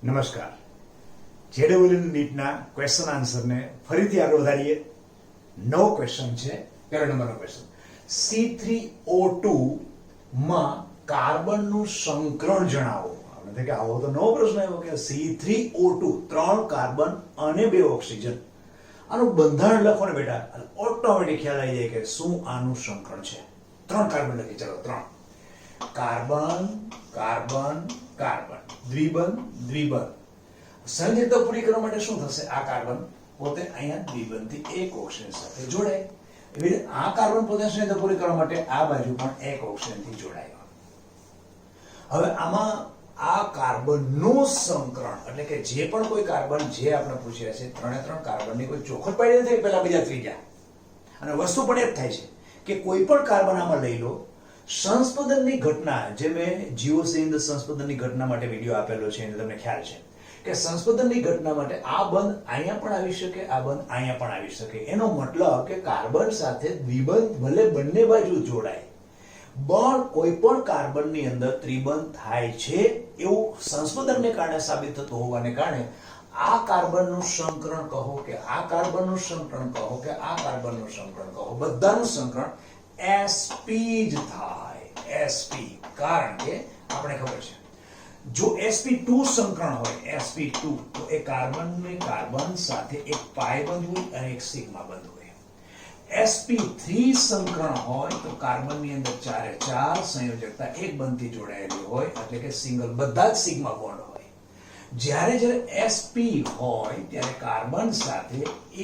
નમસ્કાર. JW નીટના question આન્સરને ફરીથી આગળ વધારીએ. નવો ક્વેશ્ચન છે. પહેલો નંબરનો ક્વેશ્ચન, C3O2 માં કાર્બનનું સંકરણ જણાવો. આપણે કે આવો તો નવો પ્રશ્ન આવ્યો કે C3O2 3 કાર્બન અને 2 ઓક્સિજન, આનું બંધારણ લખો ને બેટા, ઓટોમેટિક ખ્યાલ આવી જાય કે શું આનું સંકરણ છે. 3 કાર્બન લખી, ચાલો 3 કાર્બન કાર્બન કાર્બન, દ્વિબંધ દ્વિબંધ. સંયોજકતા પૂરી કરવા માટે શું થશે? આ કાર્બન પોતે અહીંયા દ્વિબંધથી એક ઓક્સિજન સાથે જોડાય. એવી રીતે આ કાર્બન પોતે સંયોજકતા પૂરી કરવા માટે આ બાજુ પણ એક ઓક્સિજનથી જોડાય. હવે આમાં આ કાર્બનનું સંકરણ એટલે કે જે પણ કોઈ કાર્બન જે આપણે પૂછ્યા છે, 3 કાર્બનની કોઈ ચોખવટ પાડી નથી, પહેલા બીજા ત્રીજા. અને વસ્તુ પણ એ જ થાય છે કે કોઈ પણ કાર્બન આમાં લઈ લો, સંસ્પંદનની ઘટના, જે મેં જીઓસિન્થ સંસ્પંદનની ઘટના માટે વિડીયો આપેલો છે, એને તમને ખ્યાલ છે કે સંસ્પંદનની ઘટના માટે આ બંધ અહીંયા પણ આવી શકે, આ બંધ અહીંયા પણ આવી શકે. એનો મતલબ કે કાર્બન સાથે દ્વિબંધ ભલે બંને બાજુ જોડાય, પણ કોઈ પણ કાર્બનની અંદર ત્રિબંધ થાય છે એવું સંસ્પંદનને કારણે સાબિત થતું હોવાને કારણે આ કાર્બનનું સંકરણ કહો કે આ કાર્બનનું સંકરણ કહો કે આ કાર્બનનું સંકરણ કહો, બધાનું સંકરણ sp જ થાય. sp, કારણ કે આપણે ખબર છે જો sp2 સંકરણ હોય, sp2 તો એ કાર્બન સાથે એક પાઈ બંધ હોય અને એક સિગ્મા બંધ હોય. sp3 સંકરણ હોય તો કાર્બનની અંદર 4 સંયોજકતા એક બંધથી જોડાયેલી હોય, એટલે કે સિંગલ, બધા જ સિગ્મા બોન્ડ હોય. જ્યારે sp હોય ત્યારે કાર્બન સાથે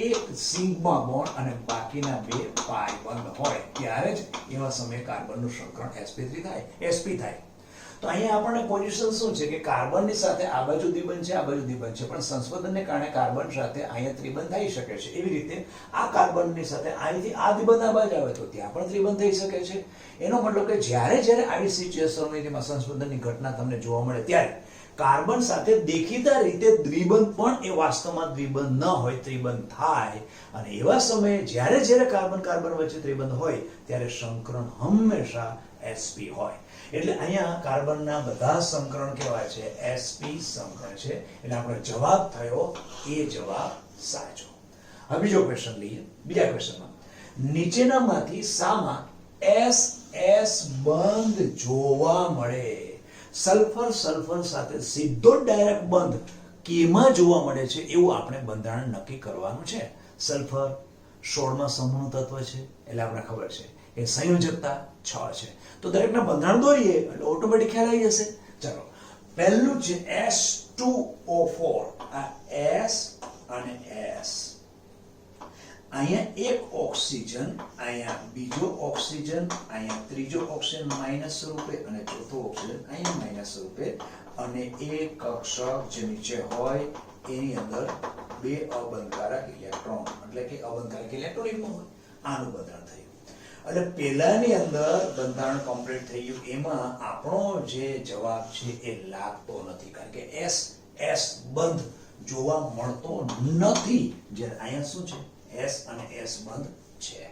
એક સિગ્મા બોન્ડ અને બાકીના 2 પાઈ બંધ હોય, ત્યારે જ એવા સમયે કાર્બનનું સંકરણ sp થાય. તો અહીંયા આપણને પોઝિશન શું છે કે કાર્બનની સાથે આ બાજુ દ્વિબંધ છે, આ બાજુ દ્વિબંધ છે, પણ સંસ્પંદનને કારણે કાર્બન સાથે અહીંયા ત્રિબંધ થઈ શકે છે. એવી રીતે આ કાર્બનની સાથે અહીંથી આ દ્વિબંધ આ બાજુ આવે તો ત્યાં પણ ત્રિબંધ થઈ શકે છે. એનો મતલબ કે જ્યારે આવી સિચ્યુએશન હોય જેમાં સંસ્પંદનની ઘટના તમને જોવા મળે ત્યારે કાર્બન સાથે દેખીતા રીતે દ્વિબંધ પણ એ વાસ્તવમાં દ્વિબંધ ન હોય, ત્રિબંધ થાય. અને એવા સમયે જ્યારે કાર્બન વચ્ચે ત્રિબંધ હોય ત્યારે સંકરણ હંમેશા sp હોય. એટલે અહીંયા કાર્બનના બધા સંકરણ કેવા છે? sp સંકરણ છે. એટલે આપણો જવાબ થયો એ જવાબ સાચો. હવે બીજો ક્વેશ્ચન લઈએ. બીજા ક્વેશ્ચનમાં નીચેનામાંથી શામાં ss બંધ જોવા મળે? સલ્ફર સાથે સીધો ડાયરેક્ટ બંધ કેમાં જોવા મળે છે એવું આપણે બંધારણ નક્કી કરવાનું છે. સલ્ફર 16મા સમૂહનું તત્વ છે, એટલે આપણે ખબર છે કે સંયોજકતા 6 છે. તો દરેકના બંધારણ દોરીએ એટલે ઓટોમેટિક ખ્યાલ આવી જશે. ચાલો, પહેલું છે S2O4. આ S અને S, અહીંયા એક ઓક્સિજન, અહીંયા બીજો ઓક્સિજન, અહીંયા ત્રીજો ઓક્સિજન માઇનસ સ્વરૂપે અને ચોથો ઓક્સિજન અહીંયા માઇનસ સ્વરૂપે, અને એક કક્ષક જે નીચે હોય એની અંદર 2 અબંધકારક ઇલેક્ટ્રોન, એટલે કે અબંધકારક ઇલેક્ટ્રોન હોય. આનું બંધારણ થયું. એટલે પહેલાની અંદર બંધારણ કમ્પ્લીટ થઈ ગયું. એમાં આપણો જે જવાબ છે એ લાગતો નથી, કારણ કે S બંધ જોવા મળતો નથી. જ્યારે અહીંયા શું છે? S અને S બંધ છે.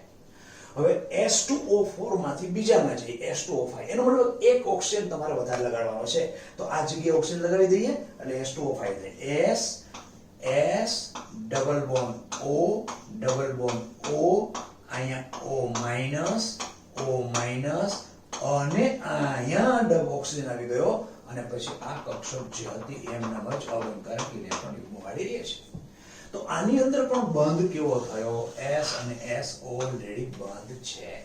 હવે S2O4 માંથી બીજામાં જઈએ, S2O5. એનો મતલબ એક ઓક્સિજન તમારે વધારે લગાડવાનો છે, તો આ જગ્યાએ ઓક્સિજન લગાવી દઈએ એટલે S2O5 થાય. S ડબલ બોન્ડ O, અહીંયા O માઇનસ અને અહીંયા ડબલ ઓક્સિજન આવી ગયો, અને પછી આ કક્ષક જે હતી એમનામ જ અલંકારક ઇલેક્ટ્રોન યુગ્મ વાળી રહે છે. તો આની અંદર પણ બંધ કેવો થયો? S અને S ઓલરેડી બંધ છે.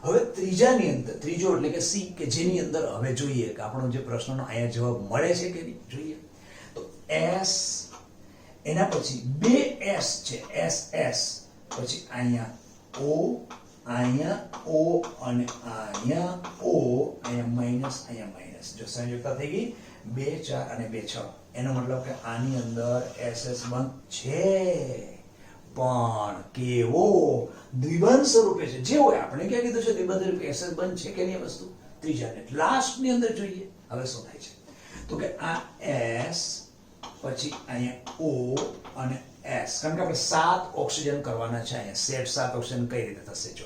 હવે ત્રીજાની અંદર, ત્રીજો એટલે કે C, કે જેની અંદર હવે જોઈએ કે આપણો જે પ્રશ્નનો અહીંયા જવાબ મળે છે કે નહીં જોઈએ. તો S, એના પછી 2 S છે, SS, પછી અહીંયા O અને અહીંયા O, અહીંયા માઇનસ. જો સંયોજકતા થઈ ગઈ 2 4 અને 2 6. એનો મતલબ કે આની અંદર SS બંધ છે, પણ કેવો? દ્વિબંધ સ્વરૂપે છે. જે હોય, આપણે ક્યાં કીધું છે દ્વિબંધ સ્વરૂપે SS બંધ છે કે નહીં વસ્તુ? ત્રીજાને લાસ્ટની અંદર જોઈએ. હવે શું થાય છે તો કે આ S, પછી અહીંયા O અને S, કારણ કે આપણે 7 ઓક્સિજન કરવાના છે. અહીંયા સેટ 7 ઓક્સિજન કઈ રીતે થશે? જો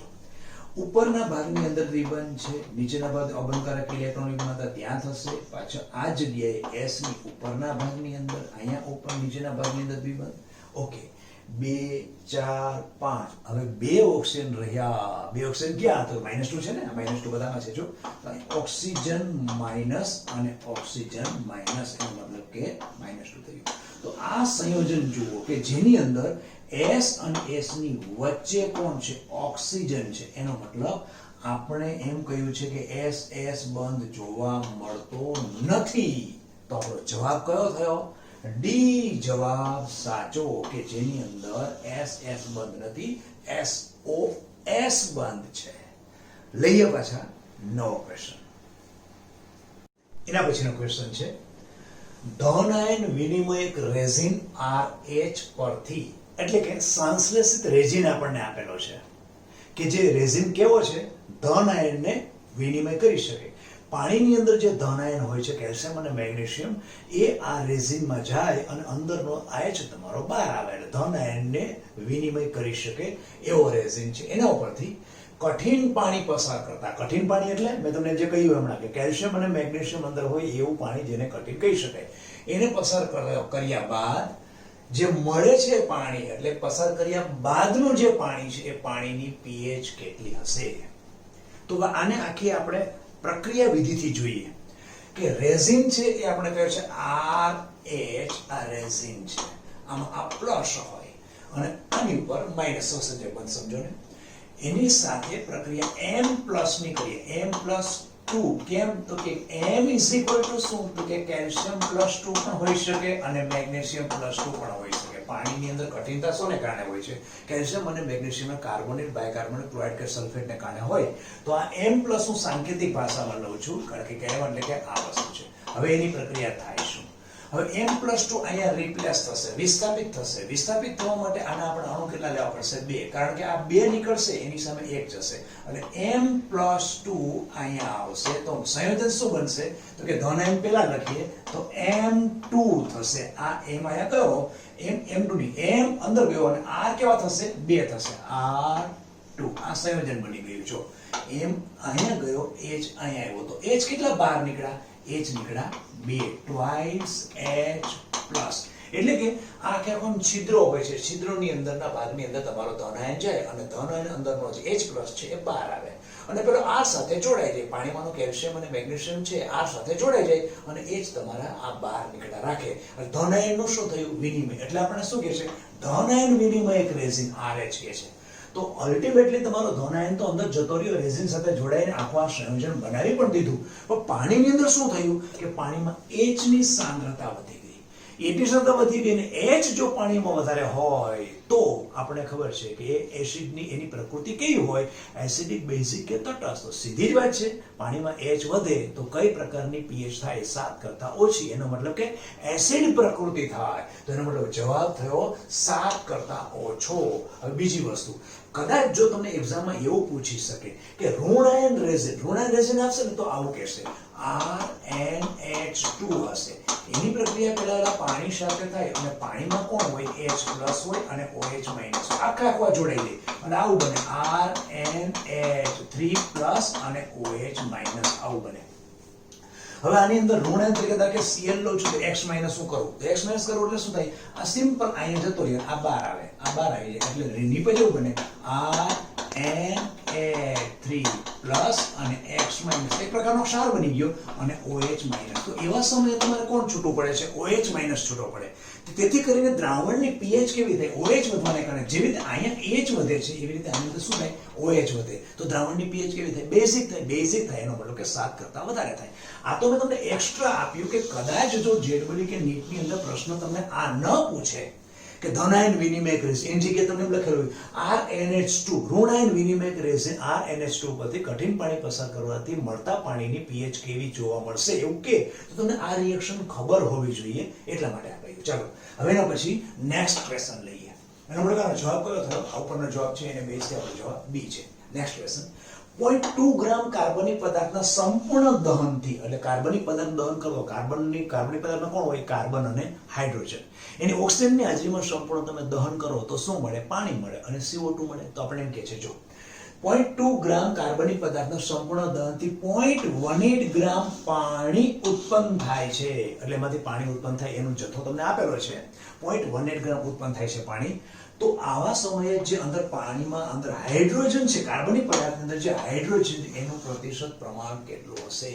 ઉપરના ભાગની અંદર દ્વિબંધ છે, નીચેના ભાગ અબંધકારક ઇલેક્ટ્રોનિક માત્રા ત્યાં થશે, પાછળ આ જગ્યાએ s ની ઉપરના ભાગની અંદર, અહીંયા ઉપર નીચેના ભાગની અંદર દ્વિબંધ. ઓકે, 2 4 5. હવે બે ઓક્સિજન રહ્યા. બે ઓક્સિજન ક્યાં? તો -2 છે ને, -2 બધામાં છે. જો ઓક્સિજન માઇનસ અને ઓક્સિજન માઇનસ, એનો મતલબ કે -2 થયું. તો આ સંયોજન જુઓ કે જેની અંદર s અને s ની વચ્ચે કોણ છે? ઓક્સિજન છે. એનો મતલબ આપણે એમ કહ્યું છે કે s s બંધ જોવા મળતો નથી. તો આપણો જવાબ કયો થયો? ડી જવાબ સાચો, કે જેની અંદર s s બંધ નથી, SOS બંધ છે. લઈએ પાછા નવો ક્વેશ્ચન. એના પછીનો ક્વેશ્ચન છે ધન આયન વિનિમયક રેઝિન RH પરથી, એટલે કે સંશ્લેષિત રેઝિન આપણને આપેલો છે કે જે રેઝિન કેવો છે? ધન આયનને વિનિમય કરી શકે. પાણીની અંદર જે ધન આયન હોય છે, કેલ્શિયમ અને મેગ્નેશિયમ, એ આ રેઝિનમાં જાય અને અંદરનો H તમારો બહાર આવે, એટલે ધન આયનને વિનિમય કરી શકે એવો રેઝિન છે. એના ઉપરથી કઠિન પાણી પસાર કરતા, કઠિન પાણી એટલે મેં તમને જે કહ્યું હમણાં કે કેલ્શિયમ અને મેગ્નેશિયમ અંદર હોય એવું પાણી જેને કઠિન કહી શકાય, એને પસાર કર્યા બાદ જે મળે છે પાણી, એટલે પસાર કર્યા બાદનું જે પાણી છે એ પાણીની pH કેટલી હશે? તો આને આખી આપણે પ્રક્રિયા વિધિથી જોઈએ કે રેઝિન છે એ આપણે કહે છે RH, આ રેઝિન છે, આમાં આ પ્લસ હોય અને આની ઉપર માઇનસ હશે, જે બંધ સમજો ને. એની સાથે પ્રક્રિયા m+ ની કરીએ, m+2. કેમ? તો કે m = શું? તો કે કેલ્શિયમ +2 પણ હોઈ શકે અને મેગ્નેશિયમ +2 પણ હોઈ શકે. પાણીની અંદર કઠિનતા શોને કારણે હોય છે? કેલ્શિયમ અને મેગ્નેશિયમ કાર્બોનેટ, બાયકાર્બોનેટ, ક્લોરાઇડ કે સલ્ફેટને કારણે હોય. તો આ m+ હું સાંકેતિક ભાષામાં લઉં છું, કારણ કે કહેવા એટલે કે આ વસ્તુ છે. હવે એની પ્રક્રિયા થાય શું? હવે m+2 અહીંયા રિપ્લેસ થશે, વિસ્થાપિત થશે. વિસ્થાપિત થવા માટે આના આપણે અણુ કેટલા લેવા પડશે? 2, કારણ કે આ 2 નીકળશે, એની સામે 1 જશે, અને m+2 અહીંયા આવશે. તો સંયોજન શું બનશે? તો કે ધન આયન પહેલા લખીએ તો m2 થશે. આ m અહીંયા કયો? m2 ની m અંદર ગયો અને r કેવા થશે? 2 થશે, r2. આ સંયોજન બની ગયું. જો m અહીંયા ગયો, h અહીંયા આવ્યો, તો h કેટલા બહાર નીકળ્યા? h નીકળ્યા 2, twice H+. એટલે કે આ આખા છિદ્રો હોય છે, છિદ્રોની અંદરના ભાગની અંદર તમારો ધન આયન જાય અને ધન આયન અંદરનો જે H+ છે એ બહાર આવે અને પેલો R સાથે જોડાઈ જાય. પાણીમાંનો કેલ્શિયમ અને મેગ્નેશિયમ છે R સાથે જોડાઈ જાય અને H તમારા આ બહાર નીકળ્યા રાખે. અને ધન આયનનું શું થયું? વિનિમય. એટલે આપણે શું કહે છે? ધન આયન વિનિમયક રેઝિન RH કહે છે. તો અલ્ટિમેટલી તમારો ધન આયન તો અંદર જતો રહ્યો, રેઝિન સાથે જોડાઈને આખું આ સંયોજન બનાવી પણ દીધું, પણ પાણીની અંદર શું થયું કે પાણીમાં H ની સાંદ્રતા વધી ગઈ. એની સાંદ્રતા વધી ગઈ અને H જો પાણીમાં વધારે હોય તો આપણે ખબર છે કે એસિડની એની પ્રકૃતિ કેવી હોય? એસિડિક, બેઝિક કે તટસ્થ. સીધી જ વાત છે. પાણીમાં H વધે તો કઈ પ્રકારની pH થાય? 7 કરતા ઓછી. એનો મતલબ કે એસિડ પ્રકૃતિ થાય. તો એનો મતલબ જવાબ થયો 7 કરતા ઓછો. હવે બીજી વસ્તુ, કદાચ જો તમને એક્ઝામમાં એવું પૂછી શકે કે ઋણાયન રેઝિન આપશે ને તો આવું કહેશે RnH2 હશે. એની પ્રક્રિયા પેલા પાણી સાથે થાય અને પાણીમાં કોણ હોય? H+ હોય અને OH- હોય. આખા જોડાઈ જાય અને આવું બને RnH3+ અને OH- આવું બને. હવે આની અંદર ઋણાયન તરીકે ધારો કે Cl લઉં છું તો x- શું કરું? તો x- કરું એટલે શું થાય? આ સિમ્પલ અહીંયા જતો રહ્યો, આ બહાર આવે, આ બહાર આવી જાય એટલે નીપજ એવું બને RnH3+ અને x- એક પ્રકારનો ક્ષાર બની ગયો અને OH-. તો એવા સમયે તમારે કોણ છૂટું પડે છે? OH- છૂટો પડે. તેથી કરીને દ્રાવણની pH કેવી થાય? OH વધવાને કારણે. જેવી રીતે અહીંયા H વધે છે એવી રીતે આની અંદર શું થાય? OH વધે. તો દ્રાવણની pH કેવી થાય? બેઝિક થાય. બેઝિક થાય એનો મતલબ કે 7 કરતા વધારે થાય. આ તો મેં તમને એક્સ્ટ્રા આપ્યું કે કદાચ જો જેડબલી કે નીટની અંદર પ્રશ્ન તમને આ ન પૂછે કે ધન આયન વિનિમયક રેઝિન, એની જગ્યાએ તમને લખેલું હોય RnH2, ઋણાયન વિનિમયક રેઝિન RnH2 પરથી કઠિન પાણી પસાર કરવાથી મળતા પાણીની pH કેવી જોવા મળશે એવું કે, તો તમને આ રિએક્શન ખબર હોવી જોઈએ, એટલા માટે આપ્યું. ચાલો હવે એના પછી નેક્સ્ટ ક્વેશ્ચન લઈએ. એનો પ્રકારનો જવાબ કયો થયો? આ ઉપરનો જવાબ છે એને બેઝથી આપણો જવાબ બી છે. નેક્સ્ટ ક્વેશ્ચન, 0.2 ગ્રામ કાર્બનિક પદાર્થના સંપૂર્ણ દહનથી, એટલે કાર્બનિક પદાર્થ દહન કરો, કાર્બનિક પદાર્થમાં કોણ હોય? કાર્બન અને હાઇડ્રોજન. એની ઓક્સિજનની હાજરીમાં સંપૂર્ણ તમે દહન કરો તો શું મળે? પાણી મળે અને CO2 મળે. તો આપણે એમ કહે છે જો 0.2 ગ્રામ કાર્બનિક પદાર્થનો સંપૂર્ણ દહનથી 0.18 ગ્રામ પાણી ઉત્પન્ન થાય છે. એટલે એમાંથી પાણી ઉત્પન્ન થાય એનો જથ્થો તમને આપેલો છે. 0.18 ગ્રામ ઉત્પન્ન થાય છે પાણી. તો આવા સમયે જે અંદર પાણીમાં અંદર હાઇડ્રોજન છે, કાર્બનિક પદાર્થની અંદર જે હાઇડ્રોજન એનું પ્રતિશત પ્રમાણ કેટલું હશે?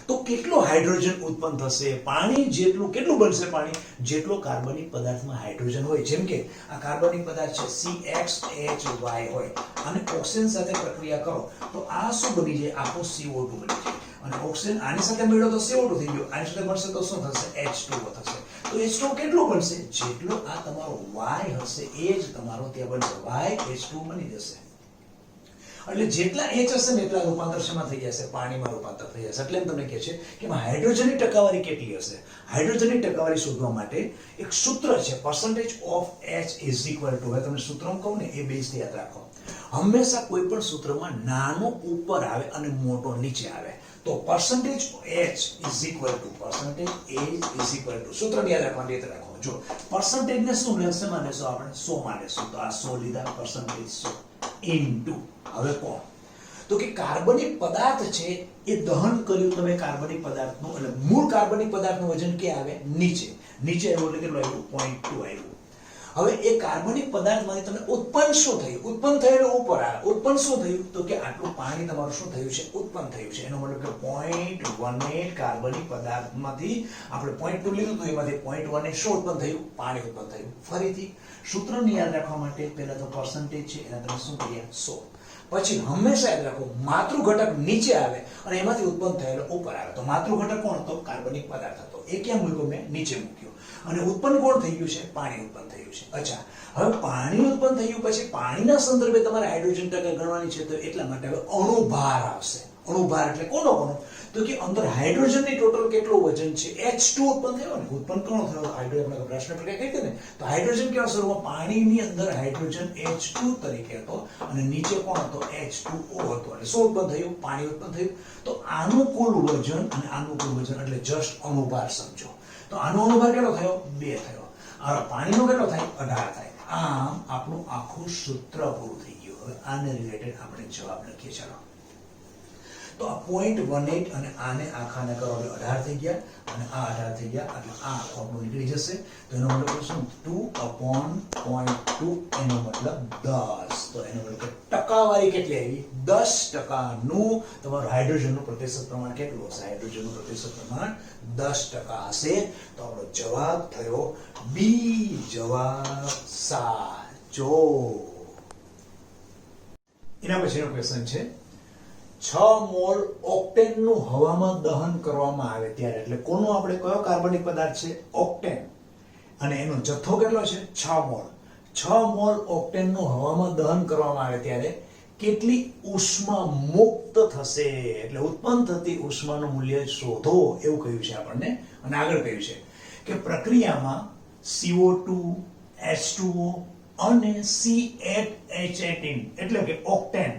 તો કેટલો હાઇડ્રોજન ઉત્પન્ન થશે? પાણી જેટલું કેટલું બનશે પાણી? જેટલો કાર્બનિક પદાર્થમાં હાઇડ્રોજન હોય. જેમ કે આ કાર્બનિક પદાર્થ છે CXHY હોય અને ઓક્સિજન સાથે પ્રક્રિયા કરો તો આ શું બની જાય? આખો CO2 બની જાય. અને ઓક્સિજન આની સાથે મેળવો તો CO2 થઈ ગયો, આની સાથે બનશે તો શું થશે? H2O થશે. તો H2O કેટલો બનશે? જેટલો આ તમારો Y હશે એ જ તમારો ત્યાં બનશે. YH2 બની જશે. એટલે જેટલા H હશે ને એટલા રૂપાંતર શેમાં થઈ જશે? પાણીમાં રૂપાંતર થઈ જશે. એટલે એમ તમને કહે છે કે હાઇડ્રોજનની ટકાવારી કેટલી હશે? હાઇડ્રોજનની ટકાવારી શોધવા માટે એક સૂત્ર છે, percentage of H is equal to, હવે તમને સૂત્ર હું કહું ને એ બેઝ યાદ રાખો. હંમેશા કોઈ પણ સૂત્રમાં નાનો ઉપર આવે અને મોટો નીચે આવે. તો percentage H is equal to સૂત્ર યાદ રાખવાની રીત રાખો. જો percentage ને શું લેશે માં લેશો આપણે? 100 માં લેશો. તો આ 100 લીધા, percentage 100 into હવે કોણ? તો કે કાર્બનિક પદાર્થ છે એ દહન કર્યું તમે કાર્બનિક પદાર્થનું, એટલે મૂળ કાર્બનિક પદાર્થનું વજન કે આવે? નીચે આવ્યું. એટલે કેટલું આવ્યું? 0.2 આવ્યું. હવે એ કાર્બનિક પદાર્થમાંથી તમને ઉત્પન્ન શું થયું? ઉત્પન્ન થયેલું ઉપર આવે. ઉત્પન્ન શું થયું? તો કે આટલું પાણી તમારું શું થયું છે? ઉત્પન્ન થયું છે. એનો મતલબ કે 0.18 કાર્બનિક પદાર્થમાંથી આપણે 0.2 લીધું તો એમાંથી 0.18 શું ઉત્પન્ન થયું? પાણી ઉત્પન્ન થયું. ફરીથી સૂત્રને યાદ રાખવા માટે પહેલા તો percentage છે એના તમે શું કર્યા? 100. પછી હંમેશા યાદ રાખો માતૃ ઘટક નીચે આવે અને એમાંથી ઉત્પન્ન થયેલો ઉપર આવે. તો માતૃ ઘટક કોણ હતો? કાર્બનિક પદાર્થ હતો. એ ક્યાં મૂક્યો? મેં નીચે મૂક્યો. અને ઉત્પન્ન કોણ થઈ ગયું છે? પાણી ઉત્પન્ન થયું છે. અચ્છા, હવે પાણી ઉત્પન્ન થયું પછી પાણીના સંદર્ભે તમારે હાઇડ્રોજન ટકા ગણવાની છે. તો એટલા માટે હવે અણુભાર આવશે. અણુભાર એટલે કોનો? તો કે અંદર હાઇડ્રોજનની ટોટલ કેટલું વજન છે? H2 ઉત્પન્ન થયો ને. ઉત્પન્ન કોણ થયો? હાઇડ્રોજન. આપણે પ્રશ્ન પ્રક્રિયા કહી હતી ને. તો હાઇડ્રોજન કેવા સ્વરૂપમાં? પાણીની અંદર હાઇડ્રોજન H2 તરીકે હતો અને નીચે કોણ હતો? H2O હતો. એટલે શું ઉત્પન્ન થયું? પાણી ઉત્પન્ન થયું. તો આનું કુલ વજન અને આનું કુલ વજન એટલે જસ્ટ અણુભાર સમજો. તો આનો અણુભાર કેટલો થયો? 2 થયો. હવે પાણીનો કેટલો થાય? 18 થાય. આમ આપણું આખું સૂત્ર પૂરું થઈ ગયું. હવે આને રિલેટેડ આપણે જવાબ લખીએ. ચાલો. તો આ 0.18 અને આને આખાને કરો એટલે 18 થઈ ગયા અને આ 18 થઈ ગયા એટલે આ આખો આપણો નીકળી જશે. તો એનો મતલબ શું? 2/0.2 એનો મતલબ 10. તો એનો મતલબ ટકાવારી કેટલી આવી? 10%નું તમારું હાઇડ્રોજનનું પ્રતિશત પ્રમાણ કેટલું હશે? હાઇડ્રોજનનું પ્રતિશત પ્રમાણ 10% હશે. તો આપણો જવાબ થયો બી. જવાબ સાચો. એના પછીનો ક્વેશ્ચન છે 6 મોલ ઓક્ટેનનું હવામાં દહન કરવામાં આવે ત્યારે, એટલે કોનો આપણે કયો કાર્બનિક પદાર્થ છે? ઓક્ટેન. અને એનો જથ્થો કેટલો છે? 6 મોલ. 6 મોલ ઓક્ટેનનું હવામાં દહન કરવામાં આવે ત્યારે કેટલી ઉષ્મા મુક્ત થશે? એટલે ઉત્પન્ન થતી ઉષ્માનું મૂલ્ય શોધો એવું કહ્યું છે આપણને. અને આગળ કહ્યું છે કે પ્રક્રિયામાં CO2, H2O અને C8H18 એટલે કે ઓક્ટેન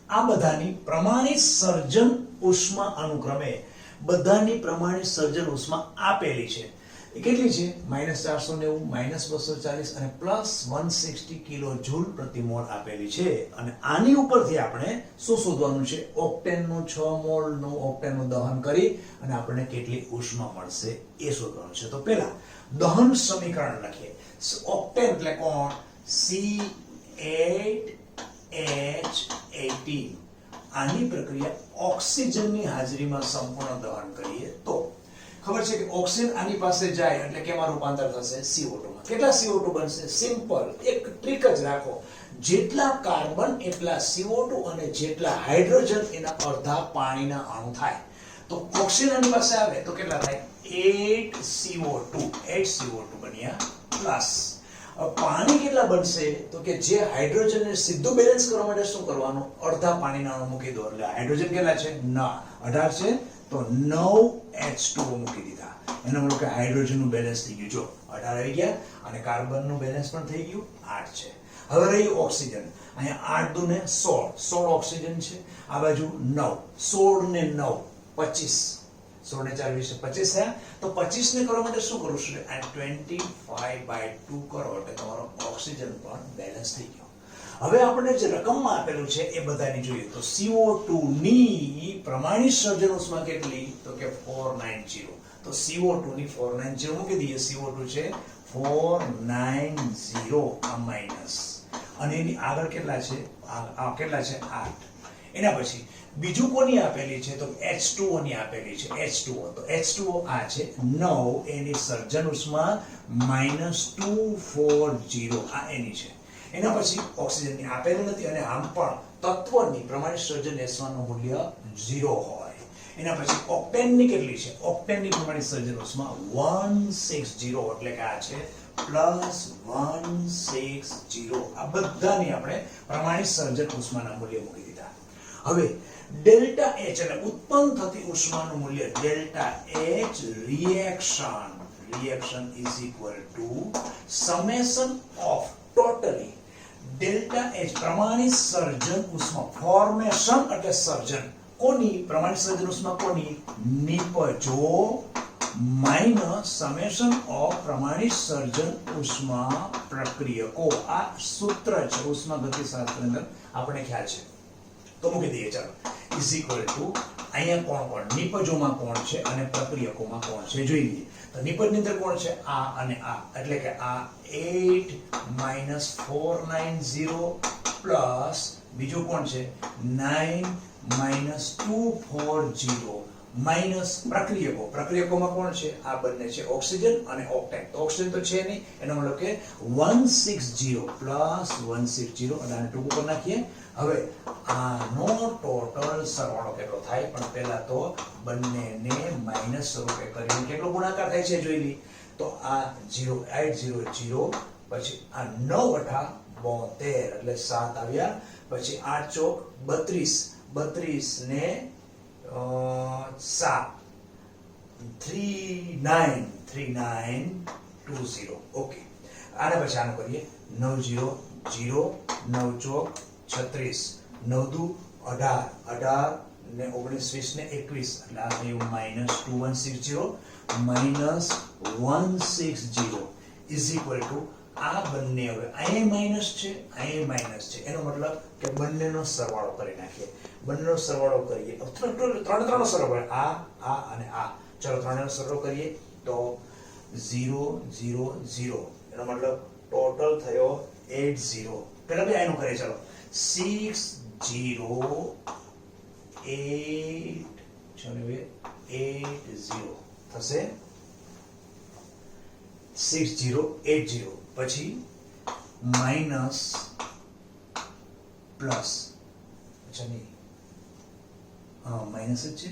આ બધાની પ્રમાણિત સર્જન ઉષ્મા અનુક્રમે બધાની પ્રમાણિત સર્જન ઉષ્મા આપેલી છે. એ કેટલી છે? -490, -240 અને +160 કિલો જૂલ પ્રતિ મોલ આપેલી છે. અને આની ઉપરથી આપણે શું શોધવાનું છે? ઓક્ટેનનું 6 મોલનું ઓક્ટેનનું દહન કરી અને આપણને કેટલી ઉષ્મા મળશે એ શોધવાનું છે. તો પહેલા દહન સમીકરણ લખીએ. ઓક્ટેન એટલે કોણ? C8H18. આની પ્રક્રિયા ઓક્સિજનની હાજરીમાં સંપૂર્ણ દહન કરીએ તો ખબર છે કે ઓક્સિજન આની પાસે જાય એટલે કેમાં રૂપાંતર થશે? CO2 માં. કેટલા CO2 બનશે? સિમ્પલ એક ટ્રીક જ રાખો. જેટલા કાર્બન એટલા CO2 અને જેટલા હાઇડ્રોજન એના અડધા પાણીના અણુ થાય. તો ઓક્સિજન આની પાસે આવે તો કેટલા થાય? 8CO2 બન્યા પ્લસ પાણી કેટલા બનશે? તો કે જે હાઇડ્રોજનને સીધું બેલેન્સ કરવા માટે શું કરવાનું? અડધા પાણીના અણુ મૂકી દો. એટલે હાઇડ્રોજન કેટલા છે? 18 છે તો 9H2O મૂકી દીધા. એનો મતલબ કે હાઇડ્રોજનનું બેલેન્સ થઈ ગયું. જો 18 આવી ગયા અને કાર્બનનું બેલેન્સ પણ થઈ ગયું 8 છે. હવે રહ્યું ઓક્સિજન. અહીંયા 8 દુ ને 16 ઓક્સિજન છે. આ બાજુ 9, 16 ને 9 25, 16 ને 4 20 25 થયા. તો 25 ને કરવા માટે શું કરવું છે? 25/2 કરો એટલે તમારો ઓક્સિજન પણ બેલેન્સ થઈ ગયો. હવે આપણે જે રકમમાં આપેલું છે એ બધાની જોઈએ તો CO2 ની પ્રમાણિત સર્જન ઉષ્મા કેટલી તો કે 490. તો CO2 ની 490 મૂકી દઈએ. CO2 છે 490 આ માઈનસ અને એની આગળ કેટલા છે આ કેટલા છે 8. એના પછી બીજું કોની આપેલી છે તો H2O ની આપેલી છે. H2O તો H2O આ છે 9 એની સર્જન ઉષ્મા -240 આ એની છે. એના પછી ઓક્સિજન ની આપેલી નથી અને આમ પણ તત્વની પ્રમાણિત સર્જન S1 નું મૂલ્ય 0 હોય. એના પછી ઓક્ટેન ની કેટલી છે ઓક્ટેન ની પ્રમાણિત સર્જન ઉષ્મા 160 એટલે કે આ છે +160. આ બધાની આપણે પ્રમાણિત સર્જન ઉષ્માના મૂલ્ય મૂકી દીધા. હવે ડેલ્ટા H એટલે ઉત્પન્ન થતી ઉષ્માનું મૂલ્ય delta H reaction is equal to summation of totally delta H પ્રમાણિત સર્જન ઉષ્મા ફોર્મેશન એટલે સર્જન કોની પ્રમાણિત સર્જન ઉષ્મા કોની નિપજો માઈનસ સમેશન ઓફ પ્રમાણિત સર્જન ઉષ્મા પ્રક્રિયકો. આ સૂત્ર છે ઉષ્મા ગતિશાસ્ત્ર અંદર આપણે ખ્યાલ છે તો મૂકી દઈએ. ચાલો ઇઝ ઇક્વલ ટુ અહીંયા કોણ નિપજોમાં કોણ છે અને પ્રક્રિયકોમાં કોણ છે જોઈ લઈએ. તો નિપજની અંદર કોણ છે આ અને આ એટલે કે આ 8 - 490 પ્લસ બીજું કોણ છે 9 - 240 માઈનસ પ્રક્રિયકોમાં કોણ છે આ બંને છે ઓક્સિજન અને ઓક્ટેન. તો ઓક્સિજન તો છે નહીં એનો મતલબ કે 160 પ્લસ 160 અને આને ટૂંકું કરી નાખીએ. હવે આનો ટોટલ સરવાળો કેટલો થાય પણ પહેલા તો બંનેને માઈનસ સ્વરૂપે કરીને કેટલો ગુણાકાર થાય છે જોઈ લઈએ. તો આ 0800 પછી આ 9 × 72 એટલે 7 આવ્યા. પછી 8 ચોક 32 ને 7 3920. ઓકે આના પછી આનું કરીએ 90 9 ચોક 36 9 દુ 18 ને 19 ને 21 એટલે આ થયું -2160 ઇઝ ઇક્વલ ટુ આ બંને હવે અહીં માઈનસ છે અહીં માઈનસ છે એનો મતલબ કે બંનેનો સરવાળો કરી નાખીએ. બંનેનો સરવાળો કરીએ ત્રણનો સરવાળો આ અને આ. ચલો ત્રણનો સરવાળો કરીએ તો 0 0 0 એનો મતલબ ટોટલ થયો 80. પેલા બે આનું કરીએ. ચલો 6080 થશે 6080 પછી માઈનસ પ્લસ અચ્છા નહીં માઈનસ જ છે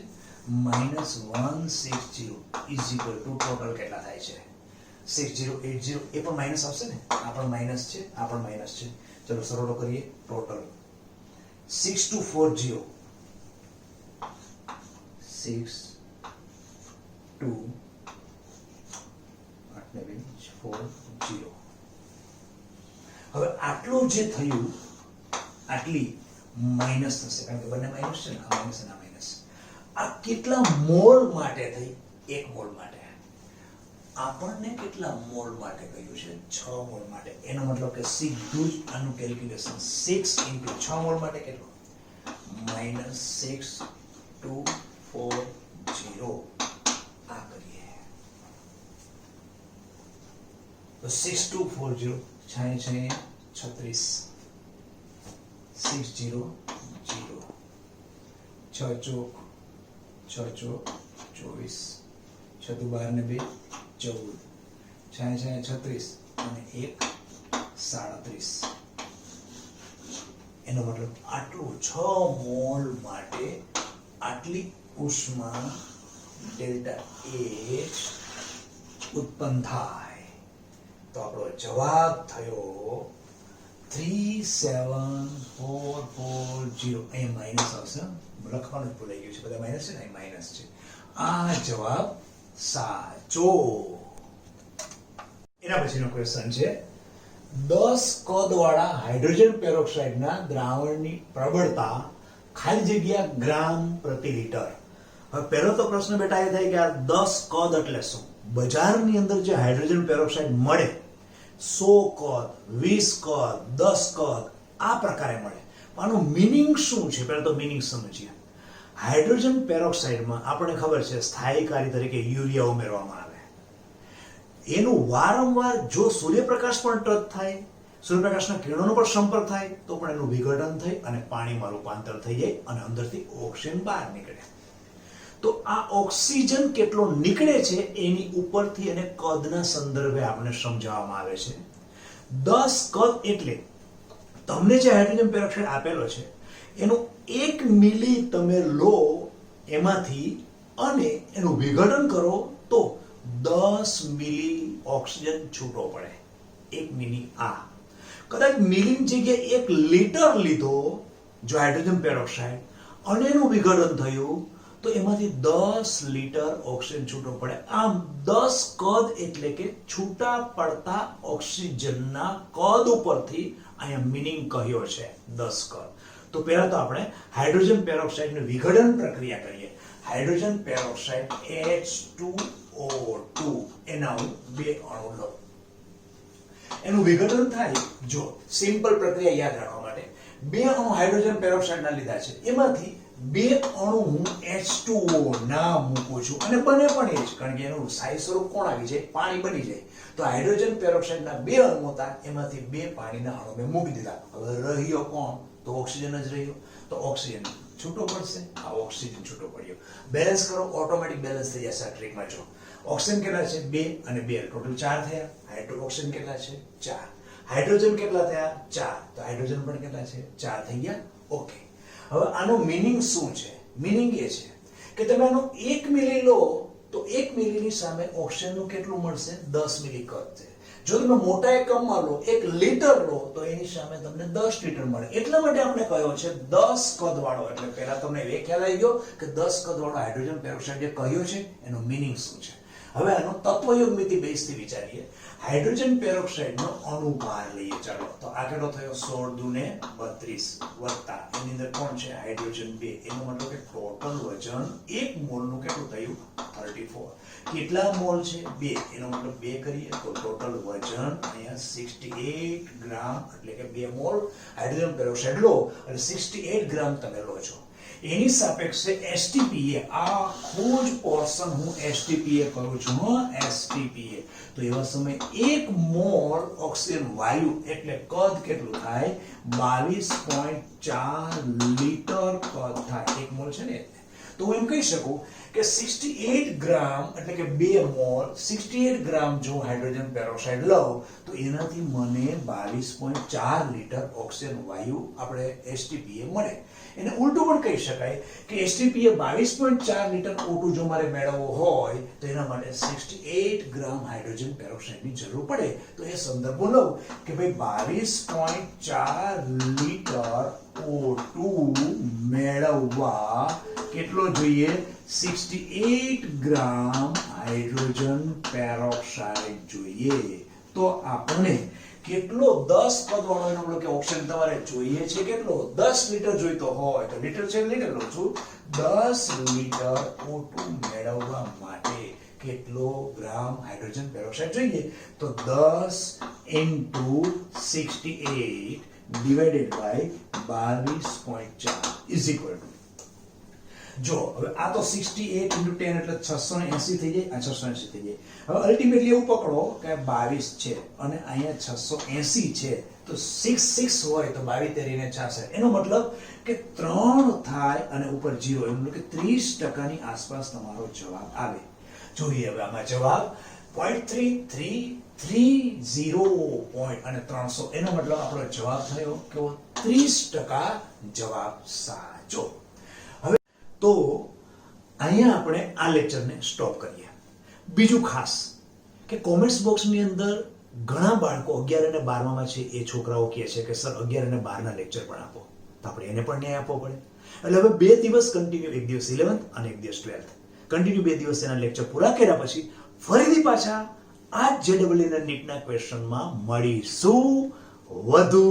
-160 ઇઝ ઇક્વલ ટુ ટોટલ કેટલા થાય છે 6080 એ પણ માઈનસ આવશે ને આ પણ માઈનસ છે આ પણ માઈનસ છે. ચલો સરવાળો કરીએ ટોટલ 6240 6240. હવે આટલું જે થયું આટલી માઈનસ થશે કારણ કે બંને માઈનસ છે ને આ માઈનસ અને આ માઈનસ. આ કેટલા મોલ માટે થઈ 1 મોલ માટે. આપણને કેટલા મોલ માટે કહ્યું છે 6 મોલ માટે. એનો મતલબ કે સીધું જ આનું કેલ્ક્યુલેશન 6 * 6 મોલ માટે કેટલો -6240 આ કરીએ તો 6240 6 36 600 6 ચોક 24 6 દુ 12 ને 2 14 6 36 અને 1 37. એનો મતલબ આટલું 6 મોલ માટે આટલી ઉષ્મા ડેલ્ટા H ઉત્પન્ન થાય. તો આપણો જવાબ થયો 37440. અહીં માઈનસ આવશે લખવાનું જ ભૂલાઈ ગયું છે બધા માઈનસ છે ને અહીં માઈનસ છે. આ જવાબ સાચો. એના પછીનો ક્વેશ્ચન છે 10 કદ વાળા હાઇડ્રોજન પેરોક્સાઇડના દ્રાવણની પ્રબળતા ખાલી જગ્યા ગ્રામ પ્રતિ લિટર. હવે પહેલો તો પ્રશ્ન બેટા એ થાય કે આ 10 કદ એટલે શું? બજારની અંદર જે હાઇડ્રોજન પેરોક્સાઇડ મળે 100 કદ 20 કદ 10 કદ આ પ્રકારે મળે. આનું મિનિંગ શું છે? પહેલા તો મિનિંગ સમજીએ. હાઇડ્રોજન પેરોક્સાઇડમાં આપણને ખબર છે સ્થાયીકારી તરીકે યુરિયા ઉમેરવામાં આવે. એનું વારંવાર જો સૂર્યપ્રકાશ પણ ટચ થાય, સૂર્યપ્રકાશના કિરણોનો પણ સંપર્ક થાય તો પણ એનું વિઘટન થઈ અને પાણીમાં રૂપાંતર થઈ જાય અને અંદરથી ઓક્સિજન બહાર નીકળે. તો આ ઓક્સિજન કેટલો નીકળે છે એની ઉપરથી અને કદના સંદર્ભે આપણે સમજાવવામાં આવે છે. 10 કદ એટલે તમને જે હાઇડ્રોજન પેરોક્સાઇડ આપેલો છે એનું 1 મિલી તમે લો એમાંથી અને એનું વિઘટન કરો તો 10 મિલી ઓક્સિજન છૂટો પડે. 1 મિલી આ કદાચ મિલીની જગ્યાએ 1 લીટર લીધો જો હાઇડ્રોજન પેરોક્સાઇડ અને એનું વિઘટન થયું તો એમાંથી 10 લીટર ઓક્સિજન છૂટો પડે. આમ 10 કદ એટલે કે છૂટા પડતા ઓક્સિજનના કદ ઉપરથી અહીંયા મિનિંગ કહ્યો છે 10 કદ. તો પહેલા તો આપણે હાઇડ્રોજન પેરોક્સાઇડની વિઘટન પ્રક્રિયા કરીએ. હાઇડ્રોજન પેરોક્સાઇડ H2O2 એના હું 2 અણુ લઉં. એનું વિઘટન થાય. જો સિમ્પલ પ્રક્રિયા યાદ રાખવા માટે 2 અણુ હાઇડ્રોજન પેરોક્સાઇડના લીધા છે, એમાંથી 2 અણુ હું H2O ના મૂકું છું અને બને પણ એ જ, કારણ કે એનું સ્થાયી સ્વરૂપ કોણ આવી જાય? પાણી બની જાય. તો હાઇડ્રોજન પેરોક્સાઇડના 2 અણુ હતા, એમાંથી 2 પાણીના અણુ મેં મૂકી દીધા. હવે રહ્યો કોણ? તો ઓક્સિજન જ રહ્યો. તો ઓક્સિજન છૂટો પડશે. આ ઓક્સિજન છૂટો પડ્યો. બેલેન્સ કરો, ઓટોમેટિક બેલેન્સ થઈ જશે. આ ટ્રીકમાં જો ઓક્સિજન કેટલા છે? 2 અને 2 ટોટલ 4 થયા. ઓક્સિજન કેટલા છે? 4. હાઇડ્રોજન કેટલા થયા? 4. તો હાઇડ્રોજન પણ કેટલા છે? 4 થઈ ગયા. ઓકે. હવે આનો મિનિંગ શું છે? મિનિંગ એ છે કે તમે આનો 1 મિલી લો તો 1 મિલીની સામે ઓક્સિજનનું કેટલું મળશે? 10 મિલી કદ છે. જો તમે મોટા એકમમાં લો 1 લીટર લો તો એની સામે તમને 10 લીટર મળે. એટલા માટે આપણે કહ્યો છે 10 કદ વાળો. એટલે પહેલા તમને એ ખ્યાલ આવી ગયો કે 10 કદ વાળો હાઇડ્રોજન પેરોક્સાઇડ જે કહ્યો છે એનો મિનિંગ શું છે. હવે આનો તત્વયુગ્મિતિ બેઝથી વિચારીએ. હાઇડ્રોજન પેરોક્સાઇડનો અણુભાર લઈએ. ચાલો તો આ કેટલો થયો? 16 દુને 32 વત્તા એની અંદર કોણ છે? હાઇડ્રોજન 2. એનો મતલબ કે ટોટલ વજન 1 મોલનું કેટલું થયું? 34. કેટલા મોલ છે? 2. એનો મતલબ 2 કરીએ તો ટોટલ વજન અહીંયા 68 ગ્રામ, એટલે કે 2 મોલ હાઇડ્રોજન પેરોક્સાઇડ લો અને 68 ગ્રામ તમે લો છો. એની સાપેક્ષે STPA આખું જ પોર્શન હું STPA કરું છું. STPA તો એવા સમય 1 મોલ ઓક્સિજન વાયુ એટલે કદ કેટલું થાય? 22.4 લીટર કદ થાય. 1 મોલ છે ને. તો હું એમ કહી શકું કે 68 ગ્રામ એટલે કે 2 મોલ 68 ગ્રામ જો હાઇડ્રોજન પેરોક્સાઇડ લઉં તો એનાથી મને 22.4 લીટર ઓક્સિજન વાયુ આપણે STPA મળે. એને ઉલટું પણ કહી શકાય કે STPA 22.4 લીટર O2 જો મારે મેળવવો હોય તો એના માટે 68 ગ્રામ હાઇડ્રોજન પેરોક્સાઇડની જરૂર પડે. તો એ સંદર્ભો લઉં કે ભાઈ 22.4 લીટર O2 મેળવવા કેટલો જોઈએ? 68 ગ્રામ હાઇડ્રોજન પેરોક્સાઇડ જોઈએ. તો આપણે કેટલો 10 પદ વાળો એનો મતલબ કે ઓક્સિજન તમારે જોઈએ છે કેટલો? 10 લીટર જોઈતો હોય તો લીટર છે લીટર લઉં છું. 10 લીટર O2 મેળવવા માટે કેટલો ગ્રામ હાઇડ્રોજન પેરોક્સાઇડ જોઈએ? તો 10 into 68 divided by 22.4 is equal to, જો હવે આ તો 68 into 10 એટલે 680 થઈ જાય. આ 680 થઈ જાય. હવે અલ્ટિમેટલી એવું પકડો કે 22 છે અને અહીંયા 680 છે તો 6 હોય તો 22 તેરીને 66. એનો મતલબ કે 3 થાય અને ઉપર 0, એનો મતલબ કે 30% ની આસપાસ તમારો જવાબ આવે. જોઈએ હવે આમાં જવાબ 0.3330 પોઈન્ટ અને 300. એનો મતલબ આપણો જવાબ થયો કેવો? 30% જવાબ સાચો. તો અહીંયા આપણે આ લેક્ચરને સ્ટોપ કરીએ. બીજું ખાસ કે કોમેન્ટ્સ બોક્સની અંદર ઘણા બાળકો 11 અને 12માં છે એ છોકરાઓ કહે છે કે સર 11 અને 12ના લેક્ચર પણ આપો. તો આપણે એને પણ ન્યાય આપવો પડે. એટલે હવે 2 દિવસ કન્ટિન્યુ, એક દિવસ 11th અને એક દિવસ 12th કન્ટિન્યુ 2 દિવસ એના લેક્ચર પૂરા કર્યા પછી ફરીથી પાછા આ JEE ના નીટના ક્વેશ્ચનમાં મળીશું વધુ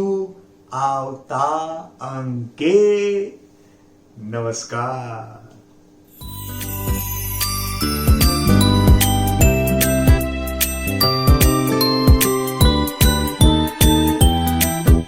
આવતા અંકે. નમસ્કાર.